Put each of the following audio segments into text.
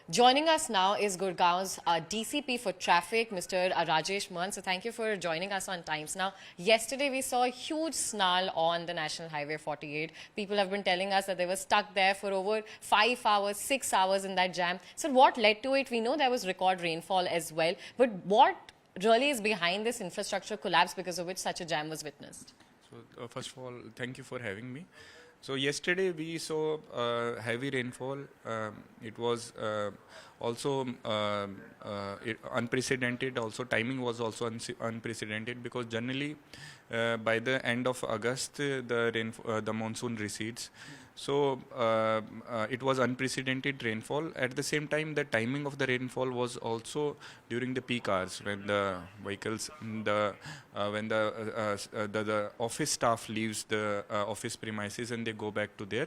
Joining us now is Gurgaon's DCP for Traffic, Mr. Rajesh Mohan. So thank you for joining us on Times Now. Yesterday we saw a huge snarl on the National Highway 48. People have been telling us that they were stuck there for over 5 hours, 6 hours in that jam. So what led to it? We know there was record rainfall as well. But what really is behind this infrastructure collapse because of which such a jam was witnessed? So first of all, thank you for having me. So yesterday we saw heavy rainfall. It was also unprecedented. Also timing was also unprecedented because generally by the end of August the monsoon recedes. So it was unprecedented rainfall. At the same time, the timing of the rainfall was also during the peak hours when the vehicles, when the office staff leaves the office premises and they go back to their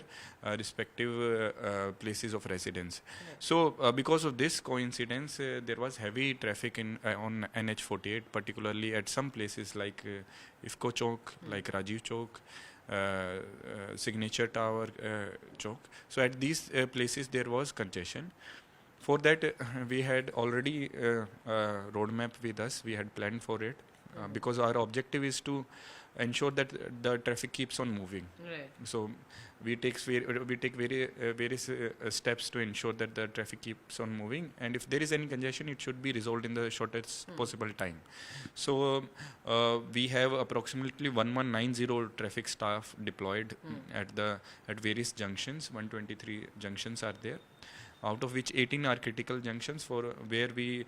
respective places of residence. So because of this coincidence, there was heavy traffic on NH48, particularly at some places like IFCO Chowk, like Rajiv Chowk, Signature Tower Chowk. So at these places there was congestion. For that we had already roadmap with us. We had planned for it because our objective is to ensure that the traffic keeps on moving. Right. So we take various steps to ensure that the traffic keeps on moving, and if there is any congestion, it should be resolved in the shortest possible time. So we have approximately 1190 traffic staff deployed at various junctions. 123 junctions are there, out of which 18 are critical junctions for where we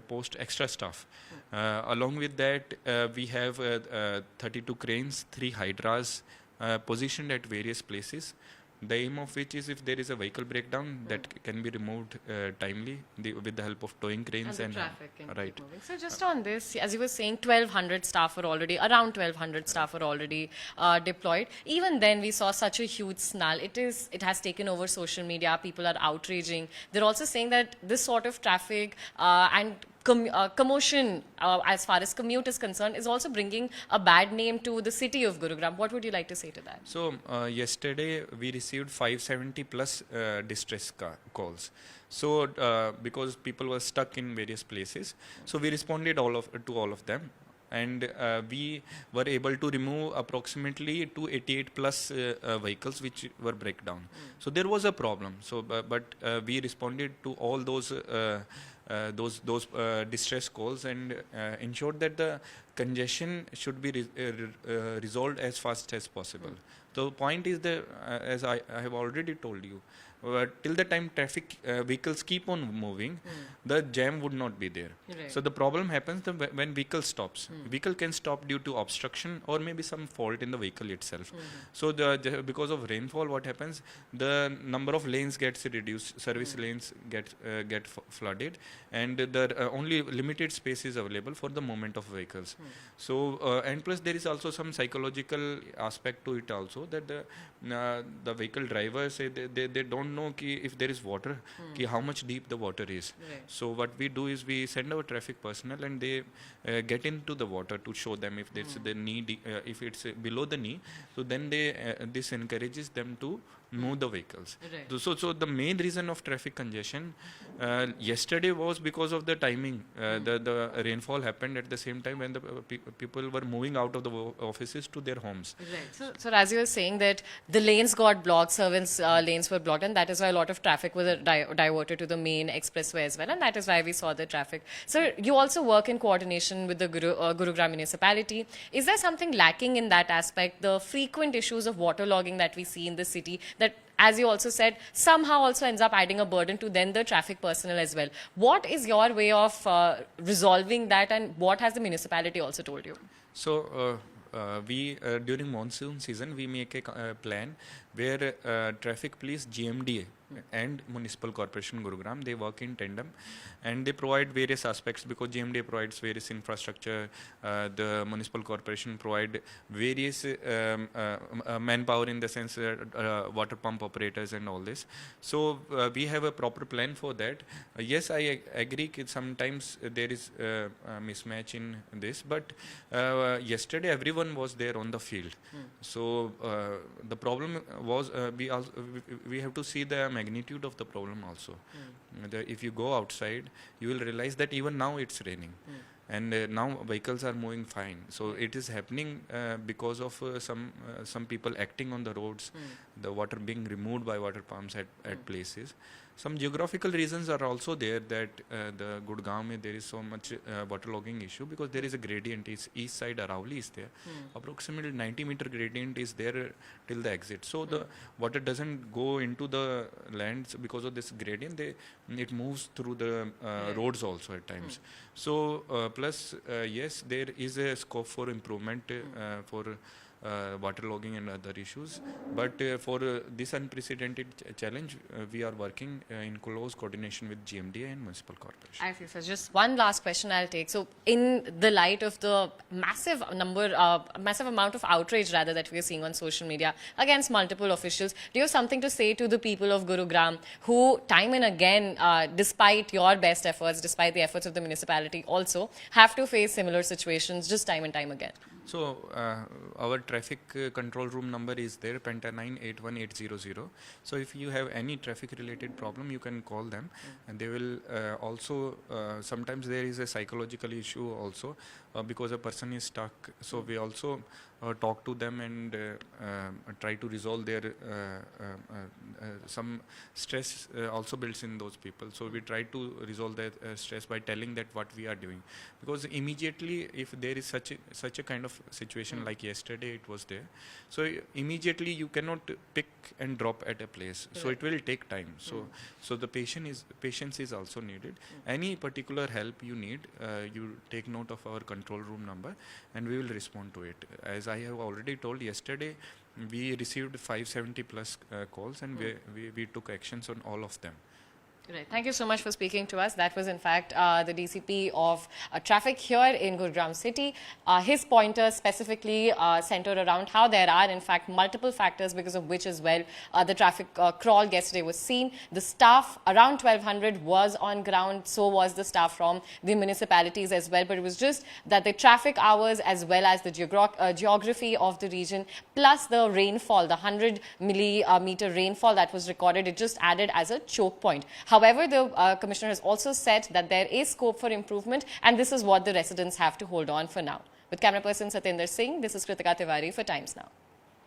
post extra staff. Along with that, we have 32 cranes, 3 hydras positioned at various places. The aim of which is if there is a vehicle breakdown that can be removed timely with the help of towing cranes and the traffic can right. keep moving. So just on this, as you were saying, 1,200 staff are already, around 1,200 staff are already deployed. Even then, we saw such a huge snarl. It has taken over social media. People are outraging. They're also saying that this sort of traffic and commotion as far as commute is concerned is also bringing a bad name to the city of Gurugram. What would you like to say to that? So yesterday we received 570 plus distress calls. So because people were stuck in various places, so we responded to all of them, and we were able to remove approximately 288 plus vehicles which were breakdown. So there was a problem. So but we responded to all those distress calls and ensured that the congestion should be resolved as fast as possible. The point is that, as I have already told you, till the time traffic vehicles keep on moving, the jam would not be there. Right. So the problem happens when vehicle stops. Vehicle can stop due to obstruction or maybe some fault in the vehicle itself. So because of rainfall, what happens? The number of lanes gets reduced. Service lanes get flooded, and the only limited space is available for the movement of vehicles. So and plus there is also some psychological aspect to it also, that the vehicle drivers say they don't know if there is water, how much deep the water is. Right. So what we do is we send our traffic personnel and they get into the water to show them if there's the knee, if it's below the knee. So then this encourages them to move the vehicles. Right. So the main reason of traffic congestion yesterday was because of the timing. The rainfall happened at the same time when the people were moving out of the offices to their homes. Right. So as you were saying that the lanes got blocked, servants' lanes were blocked, and that is why a lot of traffic was diverted to the main expressway as well, and that is why we saw the traffic. So you also work in coordination with the Gurugram municipality. Is there something lacking in that aspect, the frequent issues of waterlogging that we see in the city, that, as you also said, somehow also ends up adding a burden to then the traffic personnel as well? What is your way of resolving that, and what has the municipality also told you? So we during monsoon season we make a plan where traffic police, GMDA and Municipal Corporation Gurugram, they work in tandem and they provide various aspects, because GMDA provides various infrastructure, the Municipal Corporation provide various manpower in the sense water pump operators and all this. So we have a proper plan for that. Yes, I agree that sometimes there is a mismatch in this, but yesterday everyone was there on the field. So the problem was we have to see the magnitude of the problem also. If you go outside, you will realize that even now it's raining. And now vehicles are moving fine. So it is happening because of some people acting on the roads, the water being removed by water pumps at places. Some geographical reasons are also there that the Gurugram there is so much waterlogging issue because there is a gradient. It's east side Aravalli is there. Approximately 90-meter gradient is there till the exit. So the water doesn't go into the lands because of this gradient. It moves through the roads also at times. So plus yes, there is a scope for improvement for waterlogging and other issues, but for this unprecedented challenge, we are working in close coordination with GMDA and municipal corporation. I see, sir. Just one last question I'll take. So, in the light of the massive amount of outrage rather that we are seeing on social media against multiple officials, do you have something to say to the people of Gurugram who, time and again, despite your best efforts, despite the efforts of the municipality, also have to face similar situations just time and time again? So our traffic control room number is there, Penta 981800. So if you have any traffic related problem, you can call them, and they will also sometimes there is a psychological issue also because a person is stuck. So we also talk to them and try to resolve their some stress also builds in those people. So we try to resolve that stress by telling that what we are doing, because immediately if there is such a kind of situation like yesterday it was there, so immediately you cannot pick and drop at a place. So it will take time. So the patience is also needed. Any particular help you need, you take note of our control room number and we will respond to it. As I have already told, yesterday we received 570 plus calls and we took actions on all of them. Right. Thank you so much for speaking to us. That was, in fact, the DCP of traffic here in Gurugram city. His pointers specifically centered around how there are, in fact, multiple factors because of which as well the traffic crawl yesterday was seen. The staff around 1200 was on ground, so was the staff from the municipalities as well. But it was just that the traffic hours as well as the geography of the region plus the rainfall, the 100 millimeter rainfall that was recorded, it just added as a choke point. However, the Commissioner has also said that there is scope for improvement, and this is what the residents have to hold on for now. With camera person Satyendra Singh, this is Kritika Tiwari for Times Now.